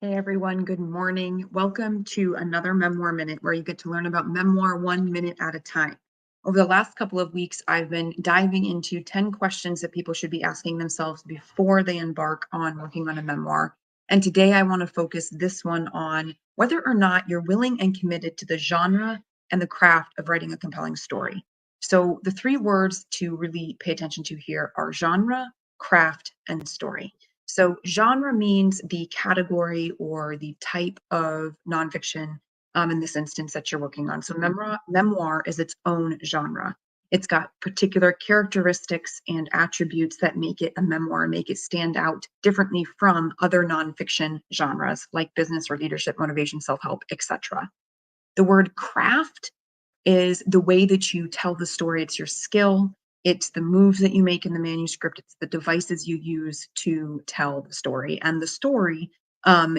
Hey everyone, good morning. Welcome to another Memoir Minute where you get to learn about memoir 1 minute at a time. Over the last couple of weeks, I've been diving into 10 questions that people should be asking themselves before they embark on working on a memoir. And today I want to focus this one on whether or not you're willing and committed to the genre and the craft of writing a compelling story. So the three words to really pay attention to here are genre, craft, and story. So, genre means the category or the type of nonfiction, in this instance that you're working on. So, memoir is its own genre. It's got particular characteristics and attributes that make it a memoir, make it stand out differently from other nonfiction genres like business or leadership, motivation, self help, etc. The word craft is the way that you tell the story. It's your skill, it's the moves that you make in the manuscript, it's the devices you use to tell the story. And the story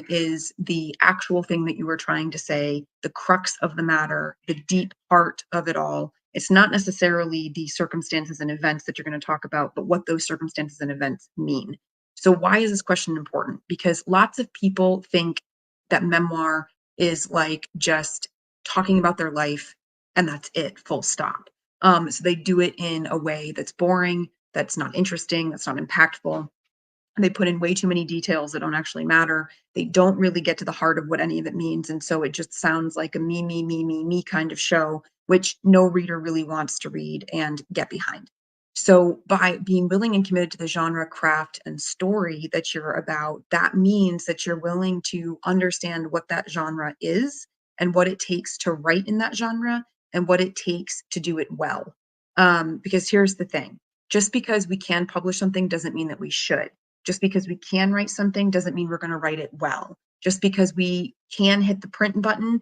is the actual thing that you were trying to say, the crux of the matter, the deep heart of it all. It's not necessarily the circumstances and events that you're going to talk about, but what those circumstances and events mean. So, why is this question important? Because lots of people think that memoir is like just talking about their life and that's it, full stop. So they do it in a way that's boring, that's not interesting, that's not impactful. They put in way too many details that don't actually matter. They don't really get to the heart of what any of it means. And so it just sounds like a me kind of show, which no reader really wants to read and get behind. So by being willing and committed to the genre, craft, and story that you're about, that means that you're willing to understand what that genre is and what it takes to write in that genre and what it takes to do it well. Because here's the thing, just because we can publish something doesn't mean that we should. Just because we can write something doesn't mean we're going to write it well. Just because we can hit the print button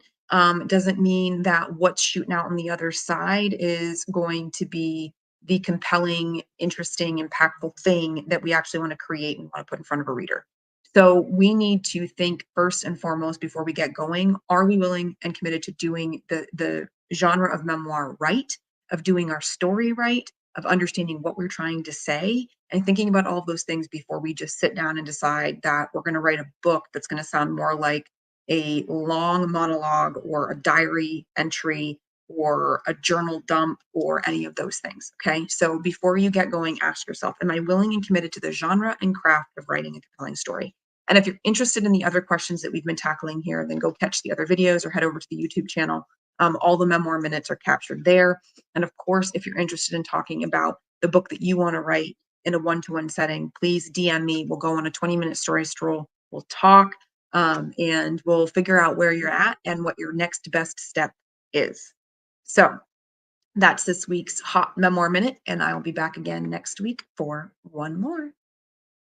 doesn't mean that what's shooting out on the other side is going to be the compelling, interesting, impactful thing that we actually want to create and want to put in front of a reader. So we need to think first and foremost before we get going, are we willing and committed to doing the genre of memoir right, of doing our story right, of understanding what we're trying to say, and thinking about all of those things before we just sit down and decide that we're going to write a book that's going to sound more like a long monologue or a diary entry or a journal dump or any of those things. Okay. So before you get going, ask yourself, am I willing and committed to the genre and craft of writing a compelling story? And if you're interested in the other questions that we've been tackling here, then go catch the other videos or head over to the YouTube channel. All the memoir minutes are captured there. And of course, if you're interested in talking about the book that you want to write in a one-to-one setting, please DM me. We'll go on a 20-minute story stroll. We'll talk and we'll figure out where you're at and what your next best step is. So that's this week's Hot Memoir Minute, and I will be back again next week for one more.